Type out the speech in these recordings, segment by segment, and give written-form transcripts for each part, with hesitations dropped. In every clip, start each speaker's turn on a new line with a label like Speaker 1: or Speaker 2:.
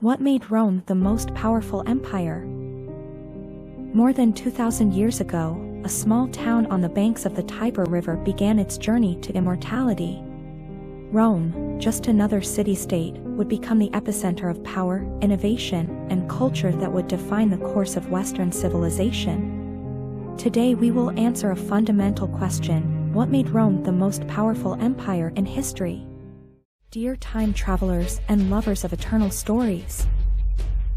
Speaker 1: What made Rome the most powerful empire? More than 2,000 years ago, a small town on the banks of the Tiber River began its journey to immortality. Rome, just another city-state, would become the epicenter of power, innovation, and culture that would define the course of Western civilization. Today we will answer a fundamental question: what made Rome the most powerful empire in history? Dear time travelers and lovers of eternal stories,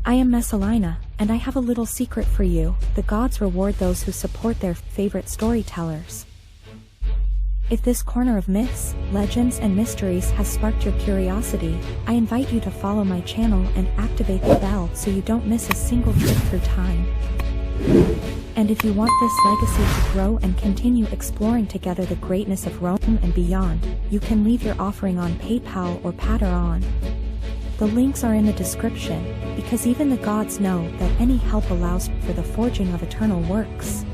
Speaker 1: I am Messalina, and I have a little secret for you: the gods reward those who support their favorite storytellers. If this corner of myths, legends and mysteries has sparked your curiosity, I invite you to follow my channel and activate the bell so you don't miss a single trip through time. And if you want this legacy to grow and continue exploring together the greatness of Rome and beyond, you can leave your offering on PayPal or Patreon. The links are in the description, because even the gods know that any help allows for the forging of eternal works.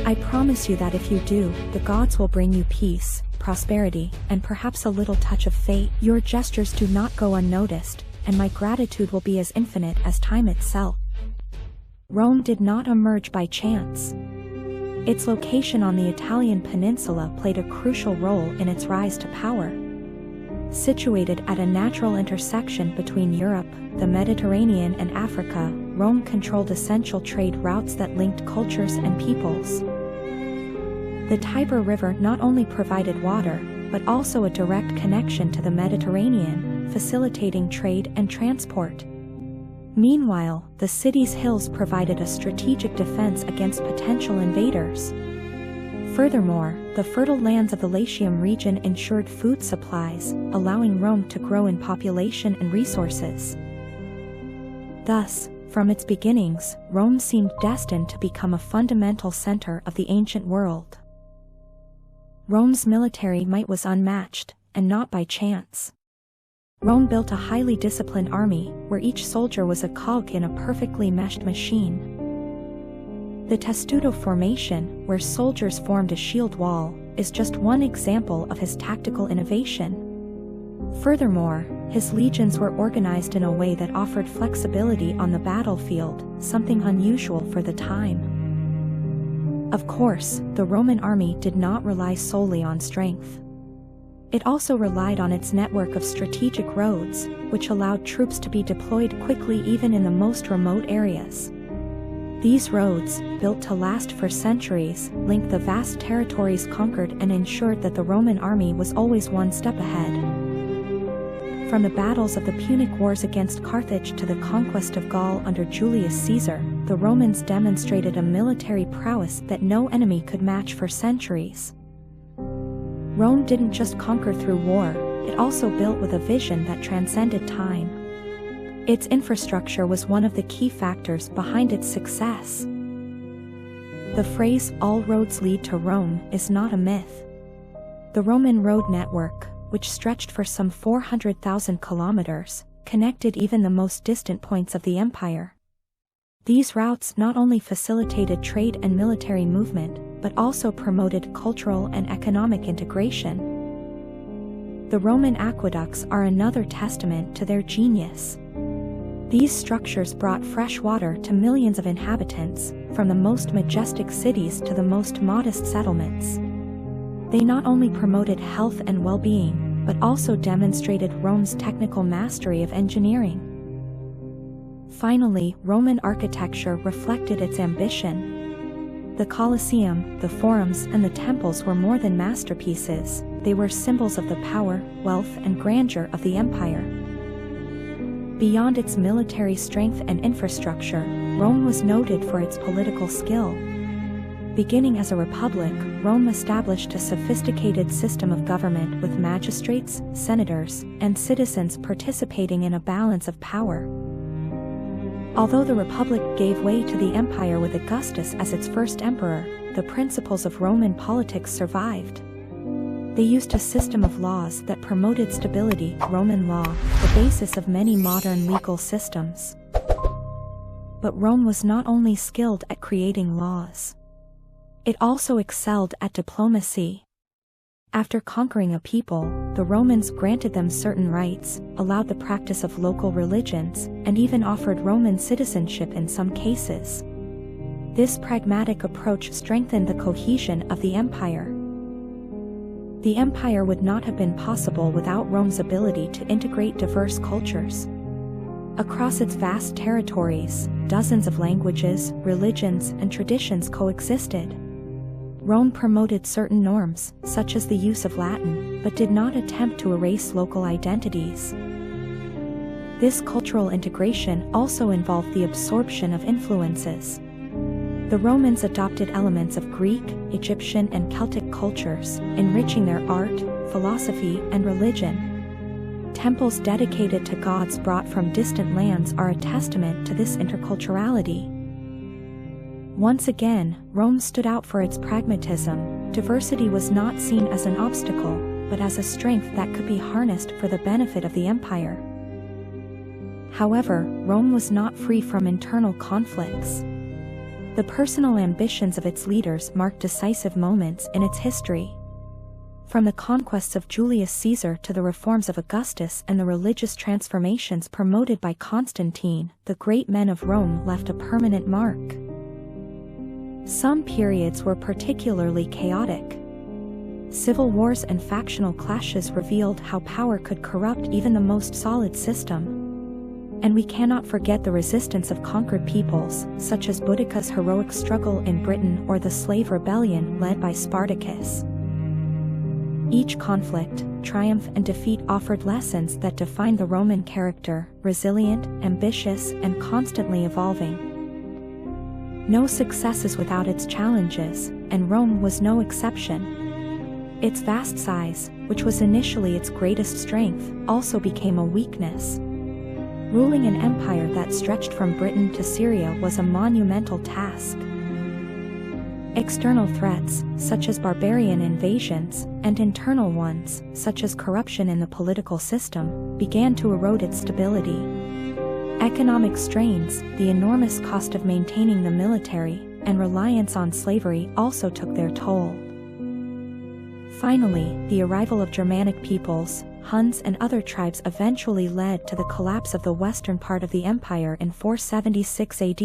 Speaker 1: I promise you that if you do, the gods will bring you peace, prosperity, and perhaps a little touch of fate. Your gestures do not go unnoticed, and my gratitude will be as infinite as time itself. Rome did not emerge by chance. Its location on the Italian peninsula played a crucial role in its rise to power. Situated at a natural intersection between Europe, the Mediterranean and Africa, Rome controlled essential trade routes that linked cultures and peoples. The Tiber River not only provided water, but also a direct connection to the Mediterranean, facilitating trade and transport. Meanwhile, the city's hills provided a strategic defense against potential invaders. Furthermore, the fertile lands of the Latium region ensured food supplies, allowing Rome to grow in population and resources. Thus, from its beginnings, Rome seemed destined to become a fundamental center of the ancient world. Rome's military might was unmatched, and not by chance. Rome built a highly disciplined army, where each soldier was a cog in a perfectly meshed machine. The testudo formation, where soldiers formed a shield wall, is just one example of his tactical innovation. Furthermore, his legions were organized in a way that offered flexibility on the battlefield, something unusual for the time. Of course, the Roman army did not rely solely on strength. It also relied on its network of strategic roads, which allowed troops to be deployed quickly even in the most remote areas. These roads, built to last for centuries, linked the vast territories conquered and ensured that the Roman army was always one step ahead. From the battles of the Punic Wars against Carthage to the conquest of Gaul under Julius Caesar, the Romans demonstrated a military prowess that no enemy could match for centuries. Rome didn't just conquer through war, it also built with a vision that transcended time. Its infrastructure was one of the key factors behind its success. The phrase, "all roads lead to Rome," is not a myth. The Roman road network, which stretched for some 400,000 kilometers, connected even the most distant points of the empire. These routes not only facilitated trade and military movement, but also promoted cultural and economic integration. The Roman aqueducts are another testament to their genius. These structures brought fresh water to millions of inhabitants, from the most majestic cities to the most modest settlements. They not only promoted health and well-being, but also demonstrated Rome's technical mastery of engineering. Finally, Roman architecture reflected its ambition. The Colosseum, the forums, and the temples were more than masterpieces, they were symbols of the power, wealth, and grandeur of the empire. Beyond its military strength and infrastructure, Rome was noted for its political skill. Beginning as a republic, Rome established a sophisticated system of government with magistrates, senators, and citizens participating in a balance of power. Although the Republic gave way to the Empire with Augustus as its first emperor, the principles of Roman politics survived. They used a system of laws that promoted stability, Roman law, the basis of many modern legal systems. But Rome was not only skilled at creating laws. It also excelled at diplomacy. After conquering a people, the Romans granted them certain rights, allowed the practice of local religions, and even offered Roman citizenship in some cases. This pragmatic approach strengthened the cohesion of the empire. The empire would not have been possible without Rome's ability to integrate diverse cultures. Across its vast territories, dozens of languages, religions, and traditions coexisted. Rome promoted certain norms, such as the use of Latin, but did not attempt to erase local identities. This cultural integration also involved the absorption of influences. The Romans adopted elements of Greek, Egyptian, and Celtic cultures, enriching their art, philosophy, and religion. Temples dedicated to gods brought from distant lands are a testament to this interculturality. Once again, Rome stood out for its pragmatism. Diversity was not seen as an obstacle, but as a strength that could be harnessed for the benefit of the empire. However, Rome was not free from internal conflicts. The personal ambitions of its leaders marked decisive moments in its history. From the conquests of Julius Caesar to the reforms of Augustus and the religious transformations promoted by Constantine, the great men of Rome left a permanent mark. Some periods were particularly chaotic. Civil wars and factional clashes revealed how power could corrupt even the most solid system. And we cannot forget the resistance of conquered peoples, such as Boudicca's heroic struggle in Britain or the slave rebellion led by Spartacus. Each conflict, triumph, and defeat offered lessons that defined the Roman character: resilient, ambitious, and constantly evolving. No success is without its challenges, and Rome was no exception. Its vast size, which was initially its greatest strength, also became a weakness. Ruling an empire that stretched from Britain to Syria was a monumental task. External threats, such as barbarian invasions, and internal ones, such as corruption in the political system, began to erode its stability. Economic strains, the enormous cost of maintaining the military, and reliance on slavery also took their toll. Finally, the arrival of Germanic peoples, Huns and other tribes eventually led to the collapse of the western part of the empire in 476 AD.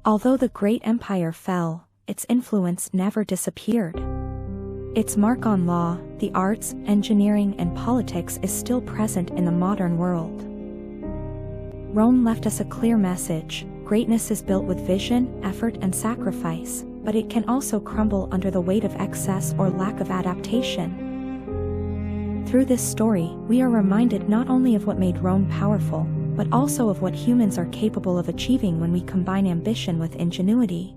Speaker 1: Although the great empire fell, its influence never disappeared. Its mark on law, the arts, engineering, and politics is still present in the modern world. Rome left us a clear message: greatness is built with vision, effort, and sacrifice, but it can also crumble under the weight of excess or lack of adaptation. Through this story, we are reminded not only of what made Rome powerful, but also of what humans are capable of achieving when we combine ambition with ingenuity.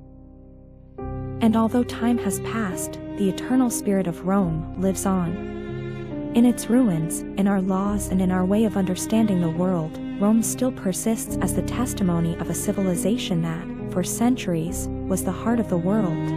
Speaker 1: And although time has passed, the eternal spirit of Rome lives on. In its ruins, in our laws, and in our way of understanding the world, Rome still persists as the testimony of a civilization that, for centuries, was the heart of the world.